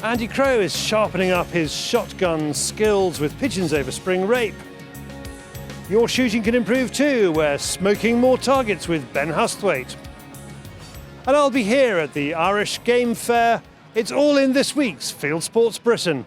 Andy Crow is sharpening up his shotgun skills with pigeons over spring rape. Your shooting can improve too. We're smoking more targets with Ben Husthwaite. And I'll be here at the Irish Game Fair. It's all in this week's Fieldsports Britain.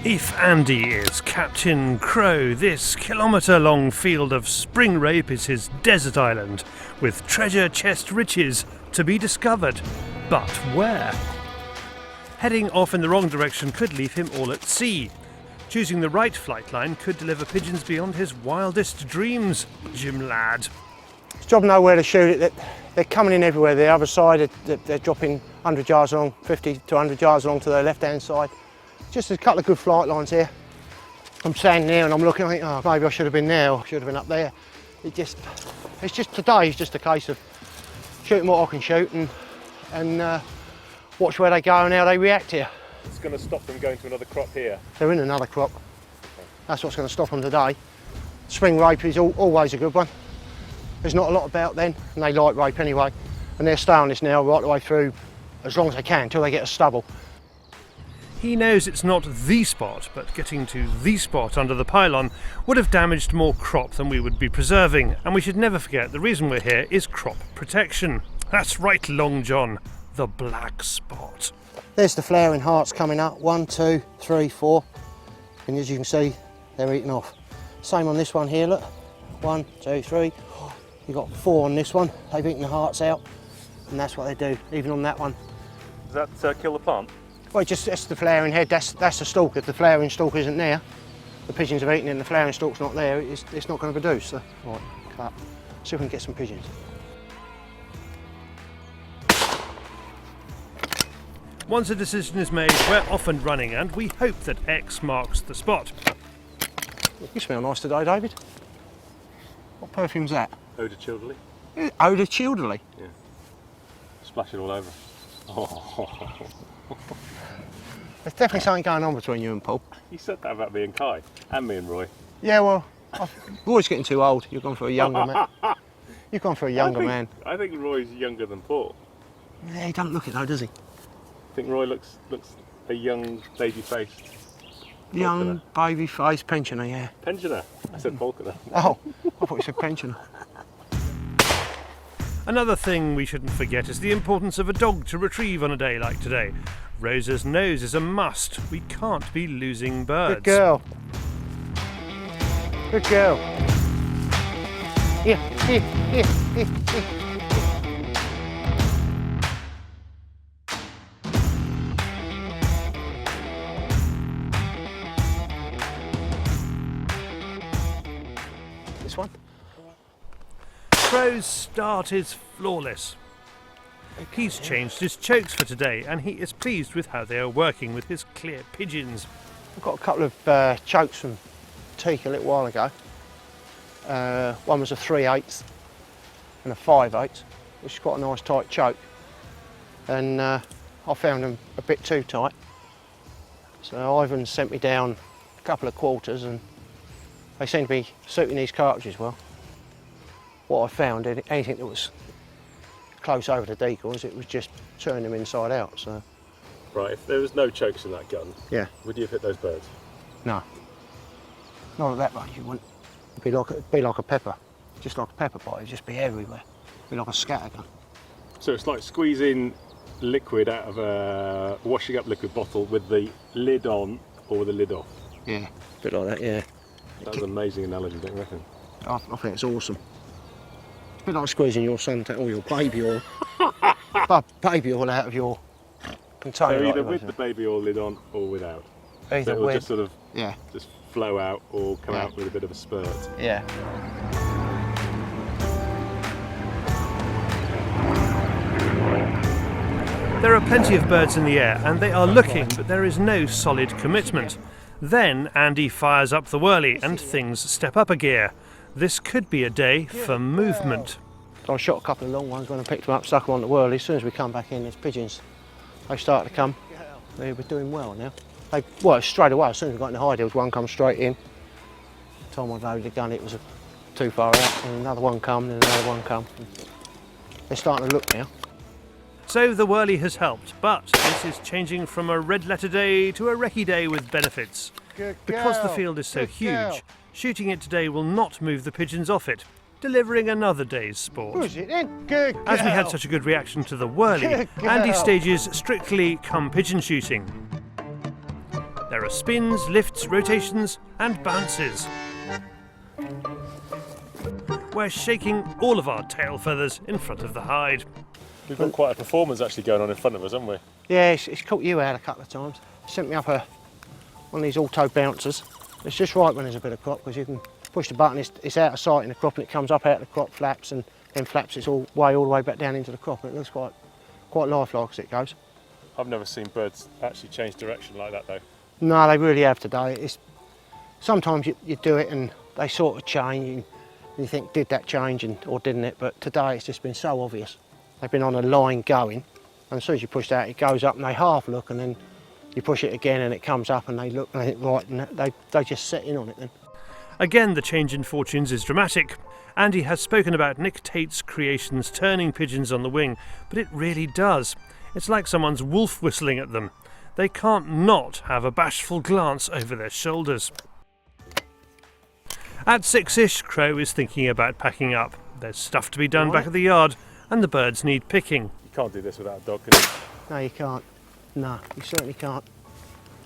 If Andy is Captain Crow, this kilometre-long field of spring rape is his desert island, with treasure chest riches to be discovered. But where? Heading off in the wrong direction could leave him all at sea. Choosing the right flight line could deliver pigeons beyond his wildest dreams, Jim lad. It's job know where to shoot it. They're coming in everywhere. The other side, they're dropping 100 yards along, 50 to 100 yards along to their left-hand side. Just a couple of good flight lines here. I'm standing there and I'm looking, I think, oh, maybe I should have been there or should have been up there. It's just today, it's just a case of shooting what I can shoot and watch where they go and how they react here. It's going to stop them going to another crop here? They're in another crop. That's what's going to stop them today. Spring rape is always a good one. There's not a lot about then, and they like rape anyway. And they'll stay on this now right the way through as long as they can until they get a stubble. He knows it's not the spot, but getting to the spot under the pylon would have damaged more crop than we would be preserving, and we should never forget the reason we're here is crop protection. That's right, Long John, the black spot. There's the flowering hearts coming up, 1, 2, 3, 4, and as you can see, they're eating off. Same on this one here, look, 1, 2, 3, you've got 4 on this one, they've eaten the hearts out, and that's what they do, even on that one. Does that kill the plant? Well, that's the flowering head, that's the stalk. If the flowering stalk isn't there, the pigeons have eaten it and the flowering stalk's not there, it's not going to produce. So, right, cut. See if we can get some pigeons. Once a decision is made, we're off and running, and we hope that X marks the spot. You smell nice today, David. What perfume's that? Eau de Childerley. Eau de Childerley? Yeah. Splash it all over. Oh. There's definitely something going on between you and Paul. You said that about me and Kai, and me and Roy. Yeah, well, Roy's getting too old. You've gone for a younger man. You've gone for a younger man. I think Roy's younger than Paul. Yeah, he doesn't look it though, does he? I think Roy looks a young, baby-faced. Young, baby-faced pensioner, yeah. Pensioner? I said Falconer. Oh, I thought you said pensioner. Another thing we shouldn't forget is the importance of a dog to retrieve on a day like today. Rosa's nose is a must. We can't be losing birds. Good girl. Good girl. Here, here, here, here, here. This one. Crow's start is flawless. He's changed his chokes for today and he is pleased with how they are working with his clear pigeons. I've got a couple of chokes from teak a little while ago. One was a 3/8 and a 5/8, which is quite a nice tight choke. And I found them a bit too tight. So Ivan sent me down a couple of quarters and they seem to be suiting these cartridges well. What I found, anything that was close over the decoys, it was just turning them inside out. So. Right, if there was no chokes in that gun, yeah, would you have hit those birds? No. Not at that rate, you wouldn't. It'd be like a pepper, just like a pepper pot. It'd just be everywhere. It'd be like a scattergun. So it's like squeezing liquid out of a washing up liquid bottle with the lid on or with the lid off. Yeah, a bit like that. Yeah. That was an amazing analogy, don't you reckon? I think it's awesome. It's a bit like squeezing your suntan or your baby oil, baby oil out of your container. So either like with the baby oil lid on or without. Either so it'll with, just sort of yeah, just flow out or come out with a bit of a spurt. yeah. There are plenty of birds in the air and they are looking, but there is no solid commitment. Then Andy fires up the whirly and things step up a gear. This could be a day for movement. I shot a couple of long ones when I picked them up, stuck them on the whirly. As soon as we come back in, there's pigeons. They started to come. They were doing well now. Well, straight away, as soon as we got in the high hills, one come straight in. The time I loaded the gun, it was too far out, and another one come, and another one come. They're starting to look now. So the whirly has helped, but this is changing from a red letter day to a recce day with benefits. Because the field is so huge, shooting it today will not move the pigeons off it, delivering another day's sport. Who's it then? Good girl. As we had such a good reaction to the whirly, Andy stages strictly come pigeon shooting. There are spins, lifts, rotations and bounces. We're shaking all of our tail feathers in front of the hide. We've got quite a performance actually going on in front of us, haven't we? Yeah, it's caught you out a couple of times. Sent me up one of these auto bouncers. It's just right when there's a bit of crop because you can push the button, it's out of sight in the crop and it comes up out of the crop, flaps and then flaps its all the way back down into the crop and it looks quite lifelike as it goes. I've never seen birds actually change direction like that though. No, they really have today. Sometimes you do it and they sort of change and you think, did that change or didn't it? But today it's just been so obvious. They've been on a line going, and as soon as you push that, it goes up and they half look, and then you push it again and it comes up and they look and they think, right, and they just set in on it then. Again, the change in fortunes is dramatic. Andy has spoken about Nick Tate's creations turning pigeons on the wing, but it really does. It's like someone's wolf whistling at them. They can't not have a bashful glance over their shoulders. At 6ish, Crow is thinking about packing up. There's stuff to be done back at the yard, and the birds need picking. You can't do this without a dog, can you? No, you can't. No, you certainly can't.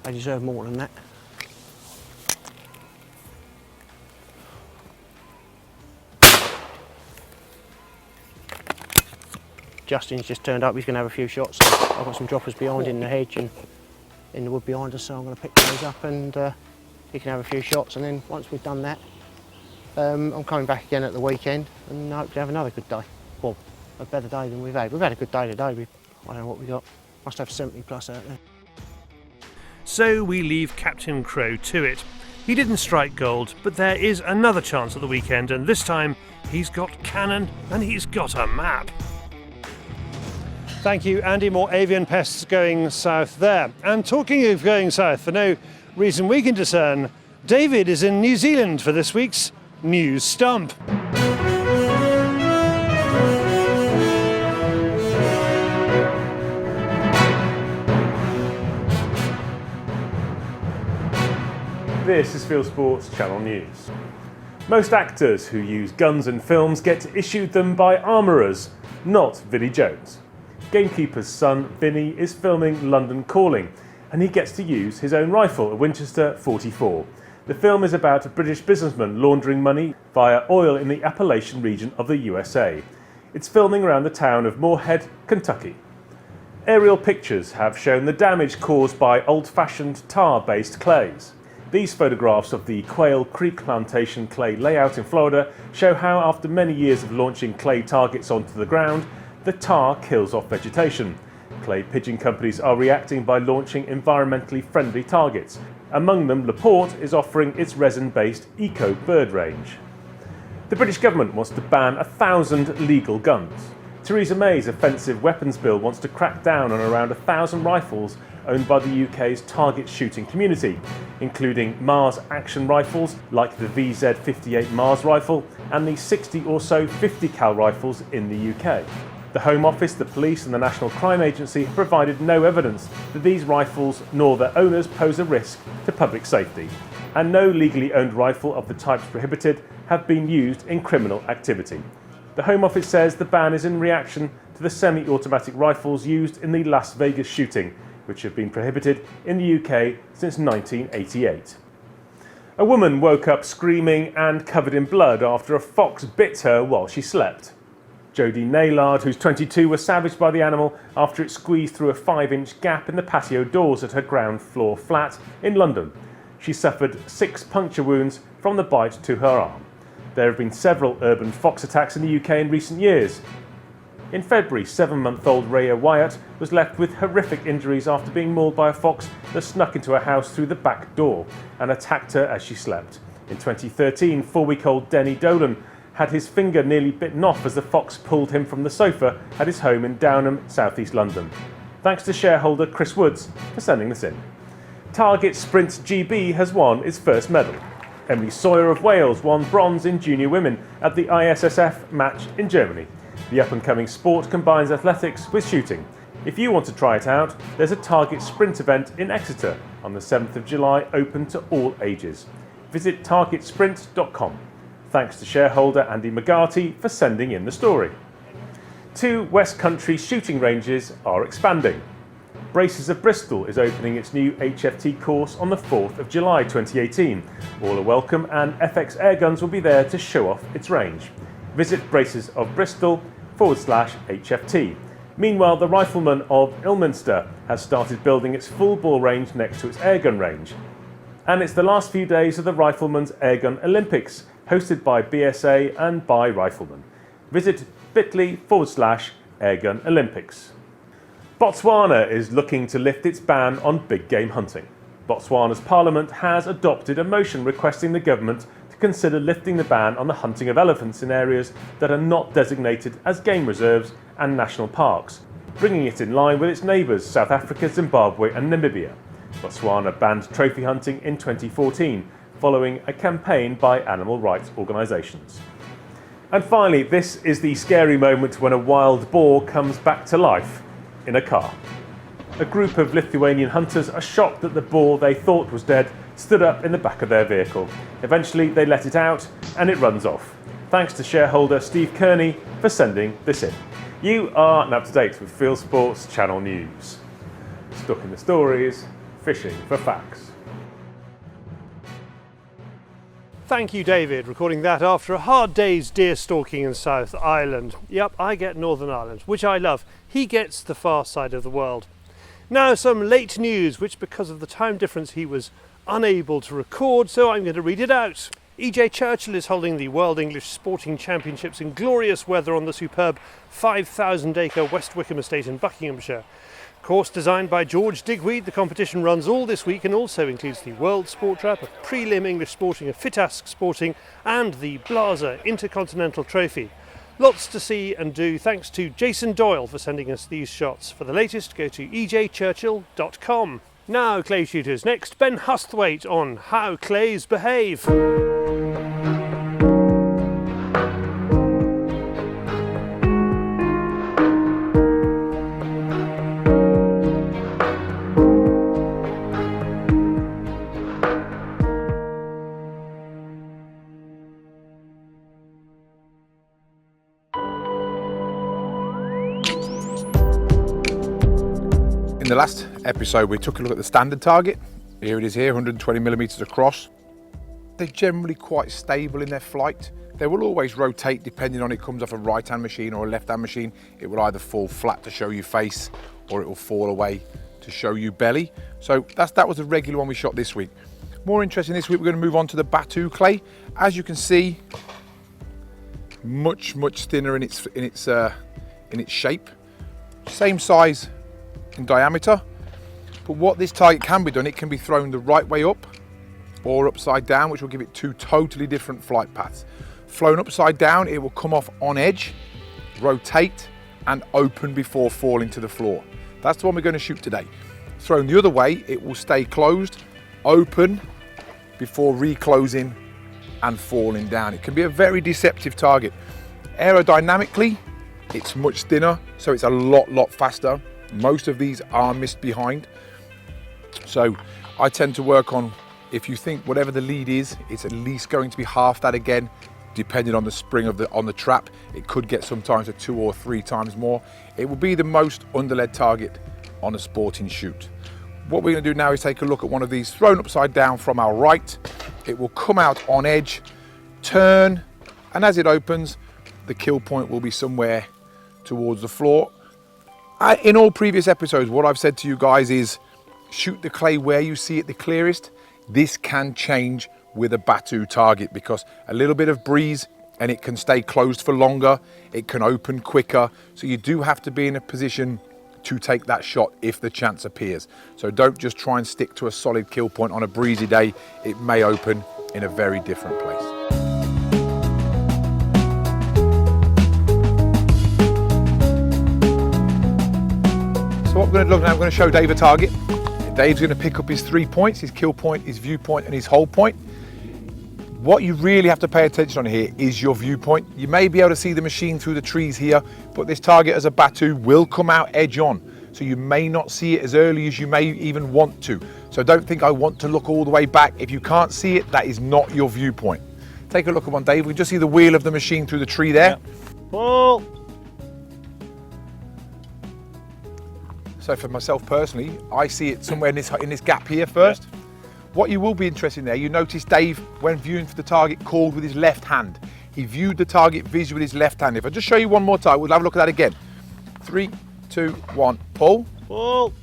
They deserve more than that. Justin's just turned up, he's going to have a few shots. I've got some droppers behind in the hedge and in the wood behind us, so I'm going to pick those up and he can have a few shots, and then once we've done that, I'm coming back again at the weekend and hopefully have another good day. Well, a better day than we've had. We've had a good day today. I don't know what we got. Must have 70 plus out there. So we leave Captain Crow to it. He didn't strike gold, but there is another chance at the weekend, and this time he's got cannon and he's got a map. Thank you, Andy. More avian pests going south there. And talking of going south, for no reason we can discern, David is in New Zealand for this week's News Stump. This is Fieldsports Channel News. Most actors who use guns in films get issued them by armourers, not Vinnie Jones. Gamekeeper's son, Vinnie, is filming London Calling, and he gets to use his own rifle, a Winchester 44. The film is about a British businessman laundering money via oil in the Appalachian region of the USA. It's filming around the town of Moorhead, Kentucky. Aerial pictures have shown the damage caused by old-fashioned tar-based clays. These photographs of the Quail Creek Plantation clay layout in Florida show how, after many years of launching clay targets onto the ground, the tar kills off vegetation. Clay pigeon companies are reacting by launching environmentally friendly targets. Among them, LaPorte is offering its resin-based Eco Bird range. The British government wants to ban 1,000 legal guns. Theresa May's offensive weapons bill wants to crack down on around 1,000 rifles owned by the UK's target shooting community, including Mars action rifles like the VZ58 Mars rifle and the 60 or so 50 cal rifles in the UK. The Home Office, the police and the National Crime Agency have provided no evidence that these rifles nor their owners pose a risk to public safety. and no legally owned rifle of the types prohibited have been used in criminal activity. The Home Office says the ban is in reaction to the semi-automatic rifles used in the Las Vegas shooting, which have been prohibited in the UK since 1988. A woman woke up screaming and covered in blood after a fox bit her while she slept. Jodie Naylard, who's 22, was savaged by the animal after it squeezed through a 5-inch gap in the patio doors at her ground floor flat in London. She suffered 6 puncture wounds from the bite to her arm. There have been several urban fox attacks in the UK in recent years. In February, 7-month-old Rhea Wyatt was left with horrific injuries after being mauled by a fox that snuck into her house through the back door and attacked her as she slept. In 2013, 4-week-old Denny Dolan had his finger nearly bitten off as the fox pulled him from the sofa at his home in Downham, southeast London. Thanks to shareholder Chris Woods for sending this in. Target Sprint GB has won its first medal. Emily Sawyer of Wales won bronze in junior women at the ISSF match in Germany. The up-and-coming sport combines athletics with shooting. If you want to try it out, there's a Target Sprint event in Exeter on the 7th of July, open to all ages. Visit targetsprint.com. Thanks to shareholder Andy McGarty for sending in the story. 2 West Country shooting ranges are expanding. Braces of Bristol is opening its new HFT course on the 4th of July 2018. All are welcome and FX Airguns will be there to show off its range. Visit bracesofbristol.com/HFT. Meanwhile, the Rifleman of Ilminster has started building its full bore range next to its airgun range. And it's the last few days of the Rifleman's Airgun Olympics, hosted by BSA and by Rifleman. Visit bit.ly/Airgun Olympics. Botswana is looking to lift its ban on big game hunting. Botswana's parliament has adopted a motion requesting the government to consider lifting the ban on the hunting of elephants in areas that are not designated as game reserves and national parks, bringing it in line with its neighbours South Africa, Zimbabwe and Namibia. Botswana banned trophy hunting in 2014, following a campaign by animal rights organisations. And finally, this is the scary moment when a wild boar comes back to life in a car. A group of Lithuanian hunters are shocked that the boar they thought was dead stood up in the back of their vehicle. Eventually they let it out and it runs off. Thanks to shareholder Steve Kearney for sending this in. You are now up to date with Fieldsports Channel News. Stuck in the stories, fishing for facts. Thank you, David, recording that after a hard day's deer stalking in South Ireland. Yep, I get Northern Ireland, which I love. He gets the far side of the world. Now some late news, which because of the time difference he was unable to record, so I'm going to read it out. EJ Churchill is holding the World English Sporting Championships in glorious weather on the superb 5,000-acre West Wickham estate in Buckinghamshire. Course designed by George Digweed, the competition runs all this week and also includes the World Sport Trap, a prelim English Sporting, a Fitask Sporting and the Blaser Intercontinental Trophy. Lots to see and do. Thanks to Jason Doyle for sending us these shots. For the latest, go to ejchurchill.com. Now, clay shooters. Next, Ben Husthwaite on how clays behave. In the last episode we took a look at the standard target. Here it is here, 120 millimeters across. They're generally quite stable in their flight. They will always rotate depending on it comes off a right hand machine or a left hand machine. It will either fall flat to show you face or it will fall away to show you belly. So that was the regular one we shot this week. More interesting this week, we're going to move on to the Batu clay. As you can see, much thinner in its shape. Same size in diameter, but what this target can be done, it can be thrown the right way up or upside down, which will give it 2 totally different flight paths. Flown upside down, it will come off on edge, rotate and open before falling to the floor. That's the one we're going to shoot today. Thrown the other way, it will stay closed, open before reclosing and falling down. It can be a very deceptive target. Aerodynamically, it's much thinner, so it's a lot faster. Most of these are missed behind. So I tend to work on If you think whatever the lead is, it's at least going to be half that again, depending on the spring on the trap. It could get sometimes to 2 or 3 times more. It will be the most under-lead target on a sporting shoot. What we're going to do now is take a look at one of these thrown upside down from our right. It will come out on edge, turn, and as it opens, the kill point will be somewhere towards the floor. In all previous episodes, what I've said to you guys is shoot the clay where you see it the clearest. This can change with a Batu target because a little bit of breeze and it can stay closed for longer. It can open quicker. So you do have to be in a position to take that shot if the chance appears. So don't just try and stick to a solid kill point on a breezy day. It may open in a very different place. So what we're going to look at now, I'm going to show Dave a target. Dave's going to pick up his 3 points, his kill point, his viewpoint and his hold point. What you really have to pay attention on here is your viewpoint. You may be able to see the machine through the trees here, but this target as a Batu will come out edge on. So you may not see it as early as you may even want to. So don't think I want to look all the way back. If you can't see it, that is not your viewpoint. Take a look at one, Dave. We can just see the wheel of the machine through the tree there. Yeah. Pull. So for myself personally, I see it somewhere in this gap here first. Yeah. What you will be interested in there, you notice Dave, when viewing for the target, called with his left hand. He viewed the target visually with his left hand. If I just show you one more time, we'll have a look at that again. 3, 2, 1, pull. Pull.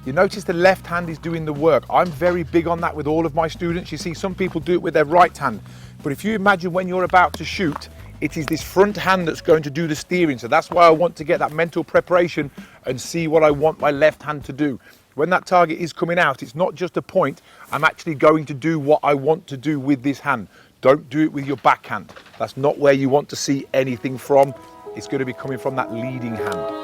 You notice the left hand is doing the work. I'm very big on that with all of my students. You see some people do it with their right hand. But if you imagine when you're about to shoot, it is this front hand that's going to do the steering. So that's why I want to get that mental preparation and see what I want my left hand to do. When that target is coming out, it's not just a point. I'm actually going to do what I want to do with this hand. Don't do it with your backhand. That's not where you want to see anything from. It's going to be coming from that leading hand.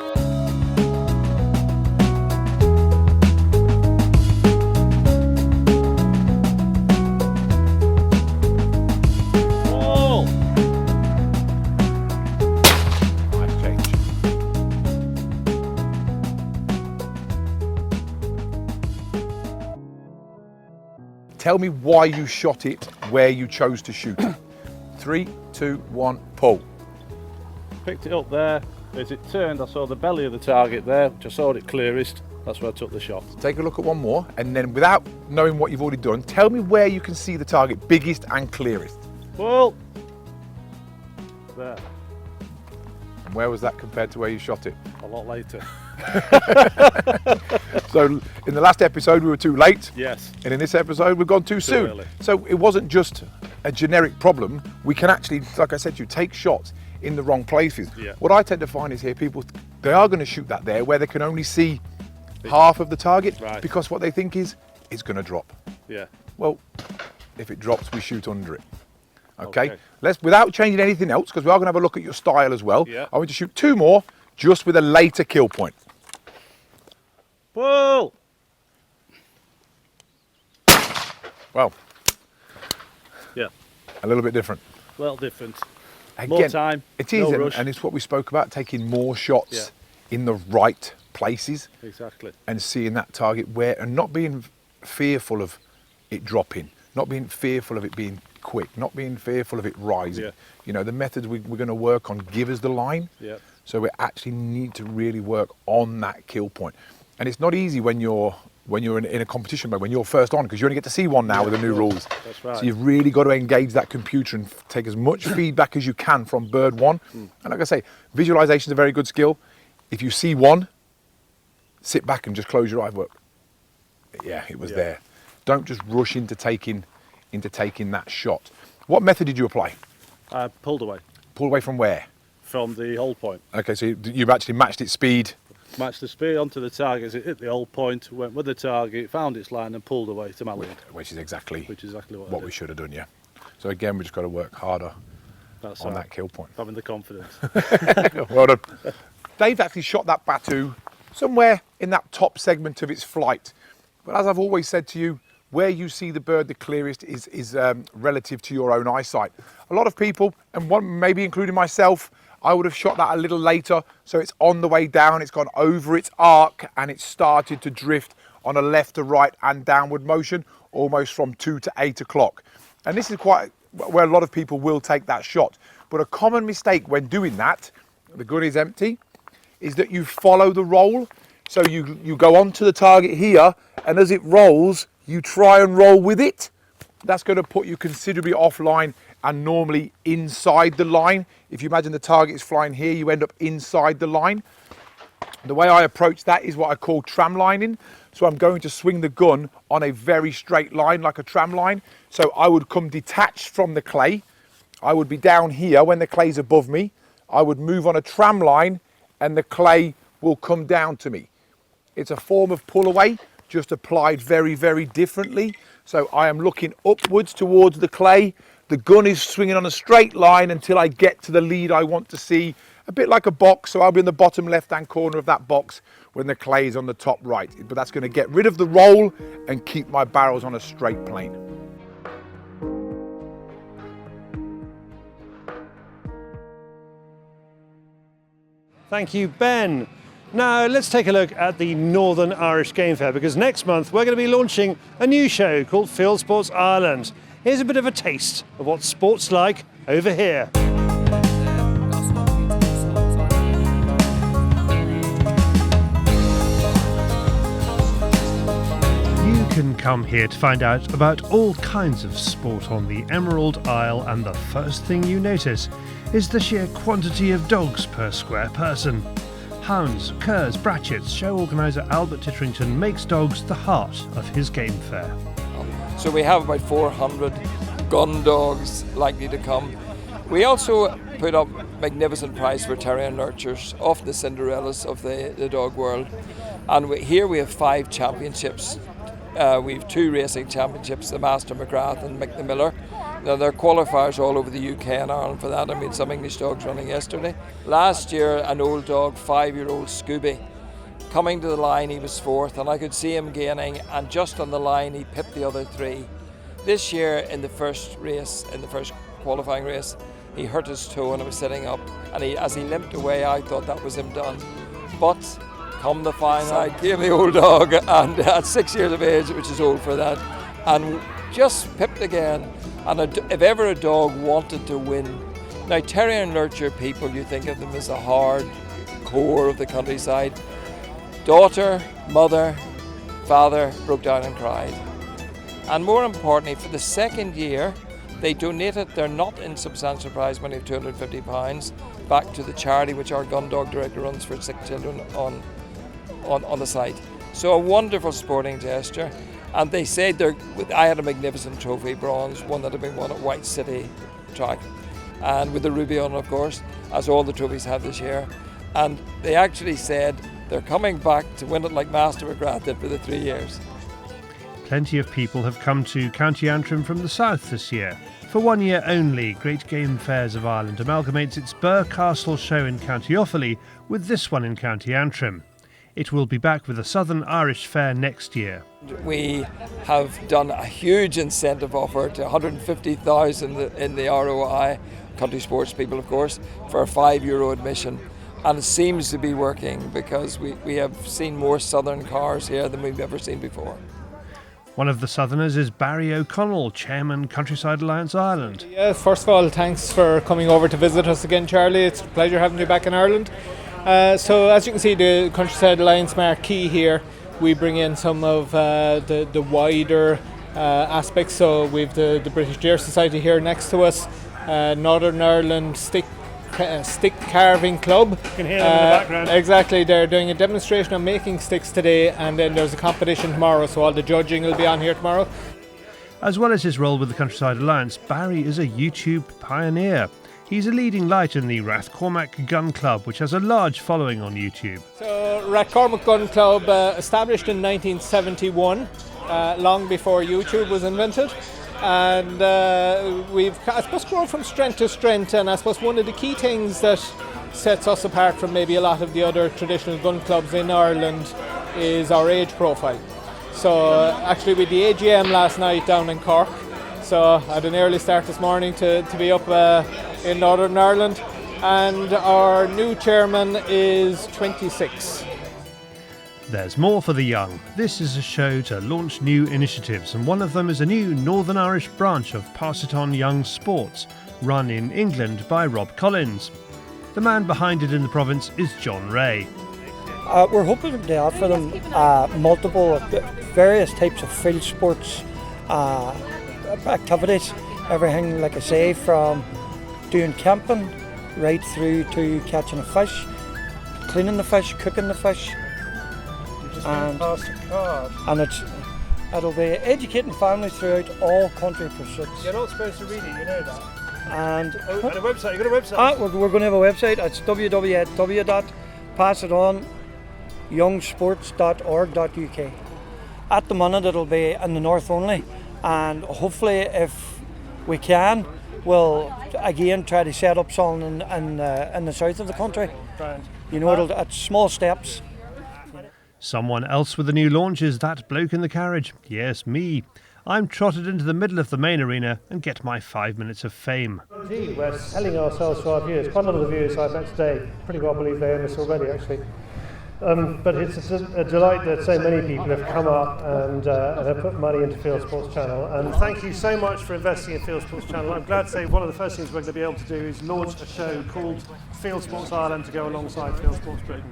Tell me why you shot it where you chose to shoot it. 3, 2, 1, pull. Picked it up there. As it turned, I saw the belly of the target there, which I saw it clearest. That's where I took the shot. Take a look at one more, and then without knowing what you've already done, tell me where you can see the target biggest and clearest. Pull. There. And where was that compared to where you shot it? A lot later. So in the last episode we were too late. Yes. And in this episode we've gone too soon. Early. So it wasn't just a generic problem. We can actually, like I said to you, take shots in the wrong places. Yeah. What I tend to find is here people, they are going to shoot that there where they can only see half of the target, right, because what they think is it's going to drop. Yeah. Well, if it drops, we shoot under it. Okay. Let's, without changing anything else, because we are going to have a look at your style as well. Yeah. I want to shoot 2 more just with a later kill point. Pull. Well, yeah, a little bit different. Well, different. Again, more time. It is, no rush. and it's what we spoke about, taking more shots in the right places. Exactly. And seeing that target where, and not being fearful of it dropping, not being fearful of it being quick, not being fearful of it rising. Yeah. You know, the methods we're going to work on give us the line. Yeah. So we actually need to really work on that kill point. And it's not easy when you're in a competition mode, when you're first on, because you only get to see one now with the new rules. That's right. So you've really got to engage that computer and take as much feedback as you can from bird one. And like I say, visualization is a very good skill. If you see one, sit back and just close your eye. Work. Yeah, it was there. Don't just rush into taking that shot. What method did you apply? I pulled away. Pulled away from where? From the hold point. Okay, so you've actually matched its speed. Matched the speed onto the target as it hit the hold point, went with the target, found its line and pulled away to my lead. Which is exactly what we should have done, yeah. So again, we just got to work harder on that kill point. Having the confidence. Well done. Dave actually shot that Batu somewhere in that top segment of its flight. But as I've always said to you, where you see the bird the clearest is relative to your own eyesight. A lot of people, and one maybe including myself, I would have shot that a little later, so it's on the way down, it's gone over its arc and it's started to drift on a left to right and downward motion. almost from 2 to 8 o'clock. And this is quite where a lot of people will take that shot. But a common mistake when doing that, the gun is empty, is that you follow the roll. So you go onto the target here, and as it rolls, you try and roll with it. That's going to put you considerably offline and normally inside the line. If you imagine the target is flying here, you end up inside the line. The way I approach that is what I call tram lining. So I'm going to swing the gun on a very straight line, like a tram line. So I would come detached from the clay. I would be down here when the clay's above me. I would move on a tram line and the clay will come down to me. It's a form of pull away, just applied very, very differently. So I am looking upwards towards the clay. The gun is swinging on a straight line until I get to the lead I want to see, a bit like a box. So I'll be in the bottom left-hand corner of that box when the clay is on the top right. But that's going to get rid of the roll and keep my barrels on a straight plane. Thank you, Ben. Now let's take a look at the Northern Irish Game Fair, because next month we're going to be launching a new show called Fieldsports Ireland. Here's a bit of a taste of what sport's like over here. You can come here to find out about all kinds of sport on the Emerald Isle, and the first thing you notice is the sheer quantity of dogs per square person. Hounds, curs, brachets. Show organiser Albert Titterington makes dogs the heart of his game fair. So we have about 400 gun dogs likely to come. We also put up magnificent prize for terrier nurturers, often the Cinderellas of the dog world. And here we have 5 championships. We have 2 racing championships, the Master McGrath and Mick the Miller. Now, there are qualifiers all over the UK and Ireland for that. I mean, some English dogs running yesterday. Last year, an old dog, 5-year-old Scooby, coming to the line, he was 4th, and I could see him gaining, and just on the line, he pipped the other 3. This year, in the first race, in the first qualifying race, he hurt his toe and he was sitting up, and as he limped away, I thought that was him done. But come the final, I gave the old dog, and at 6 years of age, which is old for that, and just pipped again. And if ever a dog wanted to win, now terrier nurture people, you think of them as a hard core of the countryside. Daughter, mother, father broke down and cried. And more importantly, for the second year, they donated their not insubstantial prize money of £250 back to the charity which our gun dog director runs for sick children on the site. So a wonderful sporting gesture. And they said I had a magnificent trophy, bronze, one that had been won at White City track, and with the ruby on, of course, as all the trophies have this year. And they actually said they're coming back to win it like Master McGrath did for the 3 years. Plenty of people have come to County Antrim from the south this year. For 1 year only, Great Game Fairs of Ireland amalgamates its Burr Castle show in County Offaly with this one in County Antrim. It will be back with a Southern Irish Fair next year. We have done a huge incentive offer to 150,000 in the ROI, country sports people of course, for a €5 admission. And it seems to be working because we have seen more Southern cars here than we've ever seen before. One of the Southerners is Barry O'Connell, Chairman Countryside Alliance Ireland. Yes, first of all, thanks for coming over to visit us again, Charlie. It's a pleasure having you back in Ireland. So as you can see, the Countryside Alliance marquee here, we bring in some of the wider aspects. So we've the British Deer Society here next to us, Northern Ireland Stick Carving Club. You can hear them in the background. Exactly, they're doing a demonstration on making sticks today, and then there's a competition tomorrow, so all the judging will be on here tomorrow. As well as his role with the Countryside Alliance, Barry is a YouTube pioneer. He's a leading light in the Rathcormac Gun Club, which has a large following on YouTube. So Rathcormac Gun Club, established in 1971, long before YouTube was invented. And we've, I suppose, grown from strength to strength, and I suppose one of the key things that sets us apart from maybe a lot of the other traditional gun clubs in Ireland is our age profile. So actually we did the AGM last night down in Cork, so I had an early start this morning to be up in Northern Ireland, and our new chairman is 26. There's more for the young. This is a show to launch new initiatives, and one of them is a new Northern Irish branch of Pass It On Young Sports, run in England by Rob Collins. The man behind it in the province is John Ray. We're hoping to offer them multiple, various types of field sports activities. Everything, like I say, from doing camping right through to catching a fish, cleaning the fish, cooking the fish. And it'll be educating families throughout all country pursuits. You're not supposed to read it, you know that. And a website, you've got a website? We're going to have a website. It's www.passitonyoungsports.org.uk. At the minute it'll be in the north only, and hopefully if we can, we'll again try to set up something in the south of the country. You know, it's small steps. Someone else with a new launch is that bloke in the carriage. Yes, me. I'm trotted into the middle of the main arena and get my 5 minutes of fame. Indeed, we're selling ourselves to our viewers. Quite a lot of the viewers I've met today pretty well believe they own us already, actually. But it's a delight that so many people have come up and have put money into Fieldsports Channel. And thank you so much for investing in Fieldsports Channel. I'm glad to say one of the first things we're going to be able to do is launch a show called Fieldsports Ireland to go alongside Fieldsports Britain.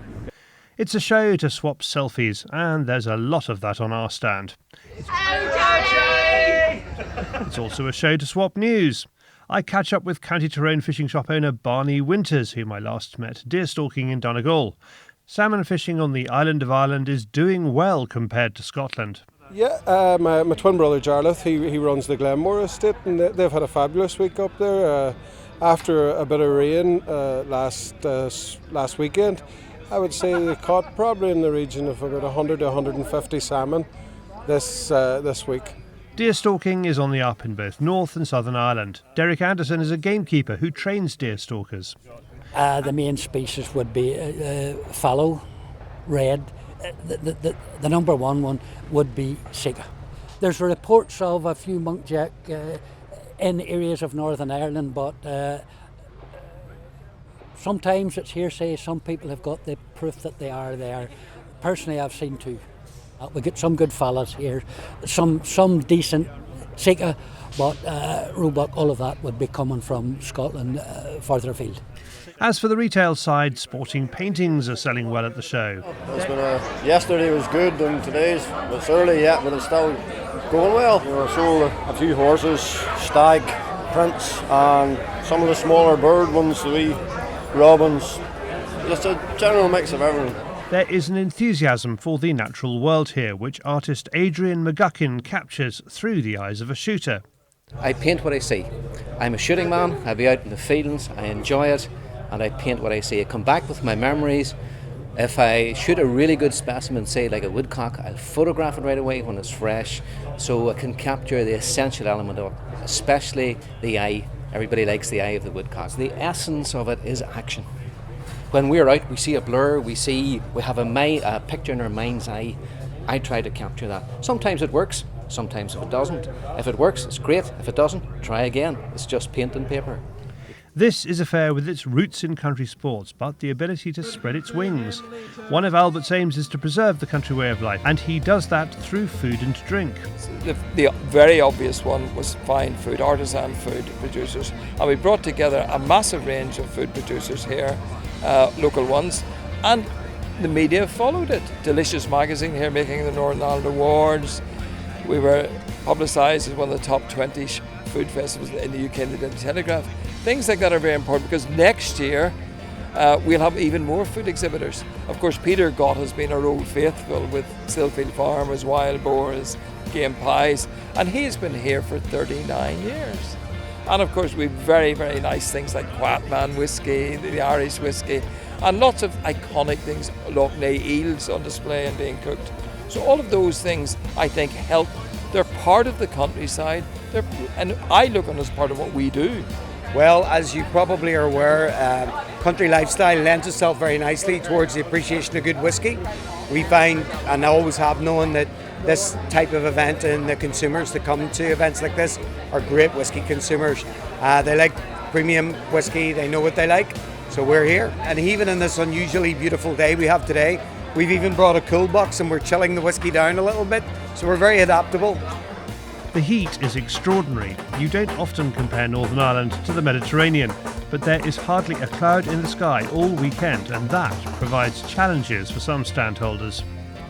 It's a show to swap selfies, and there's a lot of that on our stand. It's also a show to swap news. I catch up with County Tyrone fishing shop owner Barney Winters, whom I last met deer stalking in Donegal. Salmon fishing on the island of Ireland is doing well compared to Scotland. Yeah, my twin brother Jarlath, he runs the Glenmore estate, and they've had a fabulous week up there. After a bit of rain last weekend, I would say they caught probably in the region of about 100 to 150 salmon this week. Deer stalking is on the up in both North and Southern Ireland. Derek Anderson is a gamekeeper who trains deer stalkers. The main species would be fallow, red. The number one would be sika. There's reports of a few muntjac in areas of Northern Ireland, but sometimes it's hearsay. Some people have got the proof that they are there. Personally, I've seen two. We get some good fallows here, some decent sika, but roebuck, all of that would be coming from Scotland further afield. As for the retail side, sporting paintings are selling well at the show. It's been yesterday was good and today's it's early yet, but it's still going well. We sold a few horses, stag prints, and some of the smaller bird ones, the wee robins. Just a general mix of everything. There is an enthusiasm for the natural world here, which artist Adrian McGuckin captures through the eyes of a shooter. I paint what I see. I'm a shooting man. I be out in the fields. I enjoy it, and I paint what I see. I come back with my memories. If I shoot a really good specimen, say like a woodcock, I'll photograph it right away when it's fresh, so I can capture the essential element of it, especially the eye. Everybody likes the eye of the woodcock. The essence of it is action. When we're out, we see a blur, we have a picture in our mind's eye. I try to capture that. Sometimes it works, sometimes if it doesn't. If it works, it's great. If it doesn't, try again. It's just paint and paper. This is a fair with its roots in country sports, but the ability to spread its wings. One of Albert's aims is to preserve the country way of life, and he does that through food and drink. The very obvious one was fine food, artisan food producers, and we brought together a massive range of food producers here, local ones, and the media followed it. Delicious magazine here making the Northern Ireland Awards. We were publicised as one of the top 20 food festivals in the UK in the Daily Telegraph. Things like that are very important because next year we'll have even more food exhibitors. Of course, Peter Gott has been our old faithful with Stillfield Farmers, Wild Boars, Game Pies, and he's been here for 39 years. And of course, we've very, very nice things like Quiet Man whiskey, the Irish whiskey, and lots of iconic things, Loch Ness eels on display and being cooked. So all of those things, I think, help. They're part of the countryside, and I look on as part of what we do. Well, as you probably are aware, country lifestyle lends itself very nicely towards the appreciation of good whiskey. We find, and always have known, that this type of event and the consumers that come to events like this are great whiskey consumers. They like premium whiskey, they know what they like, so we're here. And even in this unusually beautiful day we have today, We've even brought a cool box and we're chilling the whisky down a little bit, so we're very adaptable. The heat is extraordinary. You don't often compare Northern Ireland to the Mediterranean, but there is hardly a cloud in the sky all weekend, and that provides challenges for some standholders.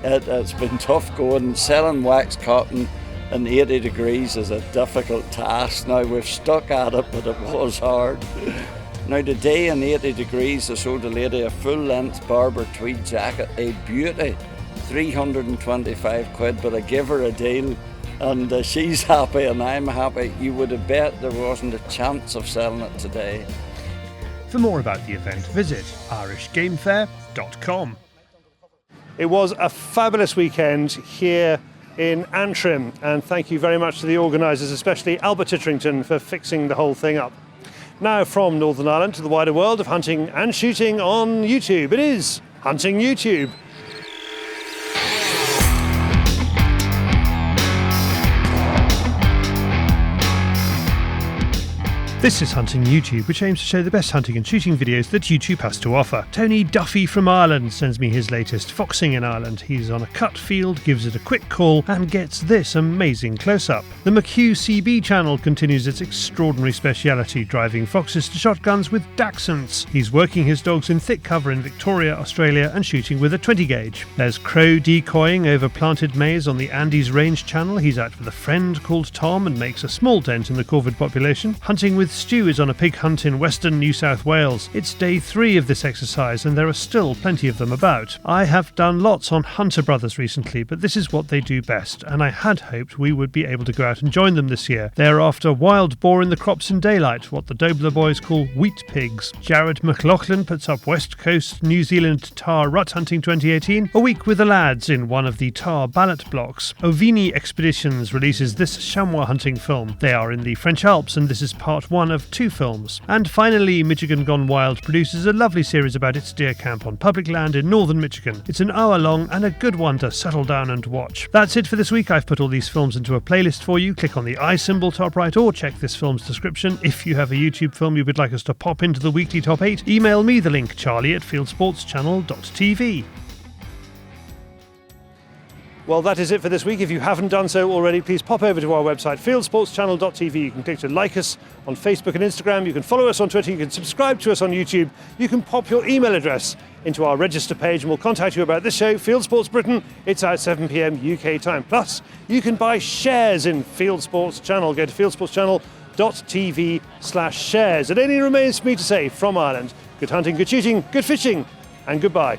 It's been tough going. Selling wax cotton in 80 degrees is a difficult task. Now we've stuck at it, but it was hard. Now today in 80 degrees I sold a lady a full length Barber tweed jacket, a beauty, 325 quid, but I give her a deal and she's happy and I'm happy. You would have bet there wasn't a chance of selling it today. For more about the event, visit irishgamefair.com. It was a fabulous weekend here in Antrim, and thank you very much to the organisers, especially Albert Titterington, for fixing the whole thing up. Now from Northern Ireland to the wider world of hunting and shooting on YouTube. It is Hunting YouTube. This is Hunting YouTube, which aims to show the best hunting and shooting videos that YouTube has to offer. Tony Duffy from Ireland sends me his latest foxing in Ireland. He's on a cut field, gives it a quick call, and gets this amazing close-up. The McHugh CB channel continues its extraordinary speciality, driving foxes to shotguns with dachshunds. He's working his dogs in thick cover in Victoria, Australia, and shooting with a 20 gauge. There's crow decoying over planted maize on the Andes Range channel. He's out with a friend called Tom and makes a small dent in the corvid population. Hunting with Stu is on a pig hunt in western New South Wales. It's day 3 of this exercise and there are still plenty of them about. I have done lots on Hunter Brothers recently, but this is what they do best, and I had hoped we would be able to go out and join them this year. They are after wild boar in the crops in daylight, what the Dobler boys call wheat pigs. Jared McLaughlin puts up West Coast New Zealand Tar Rut Hunting 2018, a week with the lads in one of the tar ballot blocks. Ovini Expeditions releases this chamois hunting film. They are in the French Alps and this is part 1 of 2 films. And finally, Michigan Gone Wild produces a lovely series about its deer camp on public land in northern Michigan. It's an hour long and a good one to settle down and watch. That's it for this week. I've put all these films into a playlist for you. Click on the I symbol top right or check this film's description. If you have a YouTube film you would like us to pop into the weekly top 8, email me the link, charlie@fieldsportschannel.tv. Well, that is it for this week. If you haven't done so already, please pop over to our website, fieldsportschannel.tv. You can click to like us on Facebook and Instagram. You can follow us on Twitter. You can subscribe to us on YouTube. You can pop your email address into our register page and we'll contact you about this show, Field Sports Britain. It's at 7 p.m. UK time. Plus, you can buy shares in Field Sports Channel. Go to fieldsportschannel.tv/shares. It only remains for me to say from Ireland, good hunting, good shooting, good fishing, and goodbye.